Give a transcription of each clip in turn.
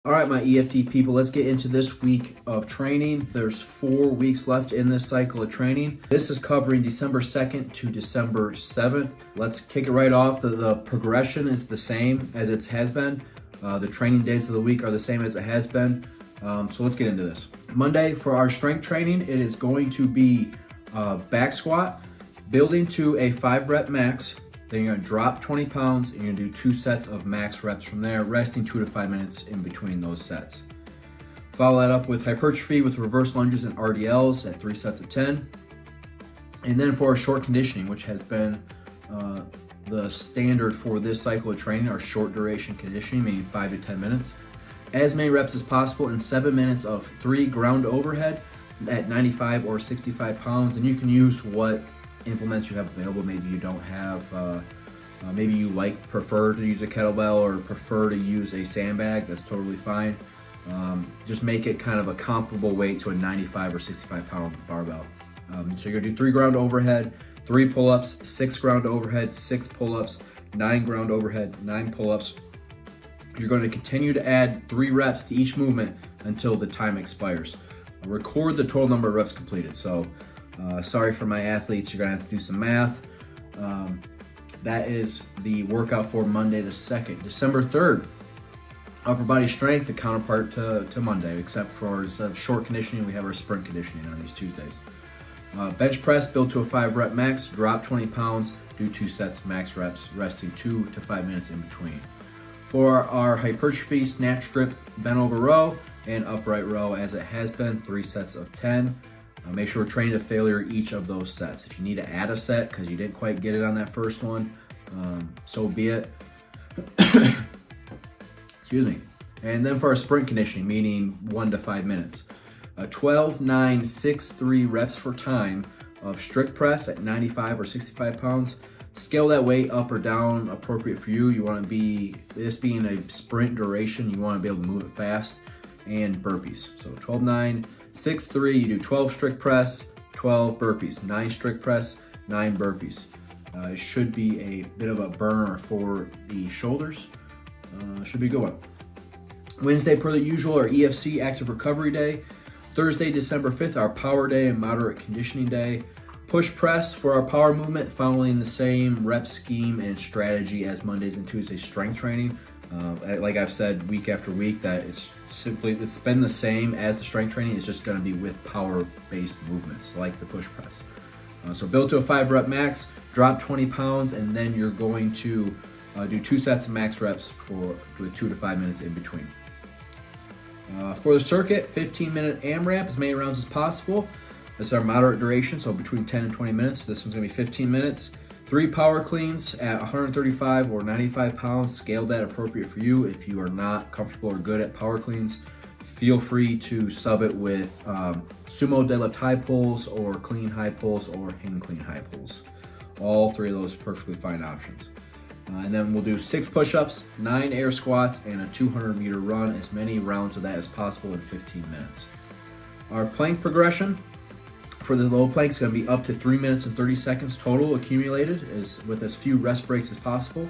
All right, my EFT people, let's get into this week of training. There's 4 weeks left in this cycle of training. This is covering December 2nd to December 7th. Let's kick it right off. The progression is the same as it has been. The training days of the week are the same as it has been. So let's get into this. Monday, for our strength training, it is going to be back squat, building to a 5-rep max. Then you're gonna drop 20 pounds and you're gonna do 2 sets of max reps from there, resting 2 to 5 minutes in between those sets. Follow that up with hypertrophy with reverse lunges and RDLs at 3 sets of 10. And then for our short conditioning, which has been the standard for this cycle of training, our short duration conditioning, meaning 5 to 10 minutes. As many reps as possible in 7 minutes of 3 ground overhead at 95 or 65 pounds. And you can use what implements you have available. Maybe you don't have, maybe you prefer to use a kettlebell or prefer to use a sandbag. That's totally fine. Just make it kind of a comparable weight to a 95 or 65 pound barbell. So you're gonna do 3 ground overhead, 3 pull-ups, 6 ground overhead, 6 pull-ups, 9 ground overhead, 9 pull-ups. You're going to continue to add 3 reps to each movement until the time expires. Record the total number of reps completed. So sorry for my athletes, you're gonna have to do some math. That is the workout for Monday the 2nd. December 3rd, upper body strength, the counterpart to Monday, except for instead of short conditioning, we have our sprint conditioning on these Tuesdays. Bench press, build to a 5-rep max, drop 20 pounds, do 2 sets max reps, resting 2 to 5 minutes in between. For our hypertrophy, snatch, strip, bent over row, and upright row as it has been, 3 sets of 10. Make sure we're training to failure each of those sets. If you need to add a set because you didn't quite get it on that first one, so be it. Excuse me. And then for our sprint conditioning, meaning 1 to 5 minutes. 12, 9, 6, 3 reps for time of strict press at 95 or 65 pounds. Scale that weight up or down appropriate for you. You want to be, this being a sprint duration, you want to be able to move it fast, and burpees. So 12, 9, 6, 3, you do 12 strict press, 12 burpees, 9 strict press, 9 burpees. It should be a bit of a burner for the shoulders. Should be a good one. Wednesday, per the usual, our EFC active recovery day. Thursday, December 5th, our power day and moderate conditioning day. Push press for our power movement, following the same rep scheme and strategy as Mondays and Tuesdays strength training. Like I've said week after week, that it's been the same as the strength training. It's just going to be with power-based movements like the push press. So build to a 5-rep max, drop 20 pounds, and then you're going to do 2 sets of max reps with 2 to 5 minutes in between. For the circuit, 15-minute AMRAP, as many rounds as possible. That's our moderate duration, so between 10 and 20 minutes. This one's going to be 15 minutes. 3 power cleans at 135 or 95 pounds. Scale that appropriate for you. If you are not comfortable or good at power cleans, feel free to sub it with sumo deadlift high pulls or clean high pulls or hang clean high pulls. All 3 of those are perfectly fine options. And then we'll do 6 push-ups, 9 air squats, and a 200-meter run, as many rounds of that as possible in 15 minutes. Our plank progression for the low plank is going to be up to 3 minutes and 30 seconds total accumulated, with as few rest breaks as possible.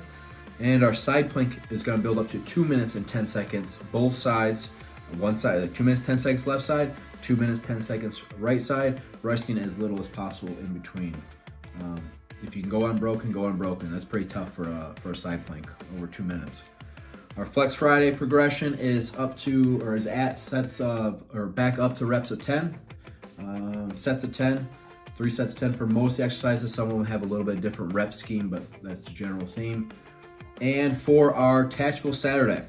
And our side plank is going to build up to 2 minutes and 10 seconds, both sides. One side, like 2 minutes, 10 seconds left side, 2 minutes, 10 seconds right side, resting as little as possible in between. If you can go unbroken, go unbroken. That's pretty tough for a side plank, over 2 minutes. Our Flex Friday progression is at sets of, or back up to reps of 10. Sets of 10, 3 sets of 10 for most exercises. Some of them have a little bit different rep scheme, but that's the general theme. And for our Tactical Saturday,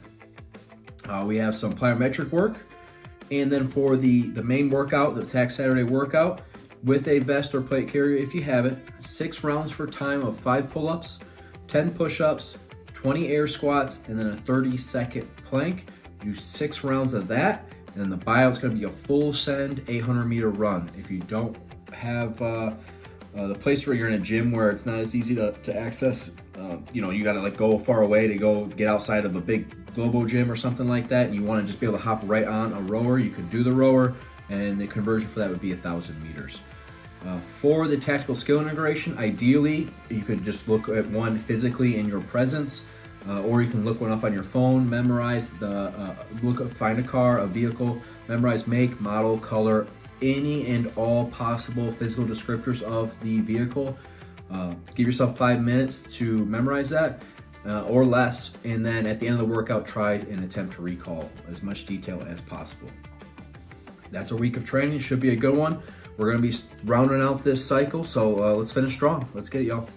we have some plyometric work. And then for the main workout, the Tac Saturday workout, with a vest or plate carrier if you have it, 6 rounds for time of 5 pull-ups, 10 push-ups, 20 air squats, and then a 30-second plank. Do 6 rounds of that. And then the buyout's going to be a full send 800-meter run. If you don't have the place where you're in a gym where it's not as easy to access, you got to go far away to go get outside of a big Globo gym or something like that, and you want to just be able to hop right on a rower, you can do the rower, and the conversion for that would be 1,000 meters. For the tactical skill integration, ideally, you could just look at one physically in your presence. or you can look one up on your phone, memorize find a car, a vehicle, memorize make, model, color, any and all possible physical descriptors of the vehicle. Give yourself 5 minutes to memorize that or less, and then at the end of the workout, try and attempt to recall as much detail as possible. That's a week of training. Should be a good one. We're going to be rounding out this cycle, so let's finish strong. Let's get it, y'all.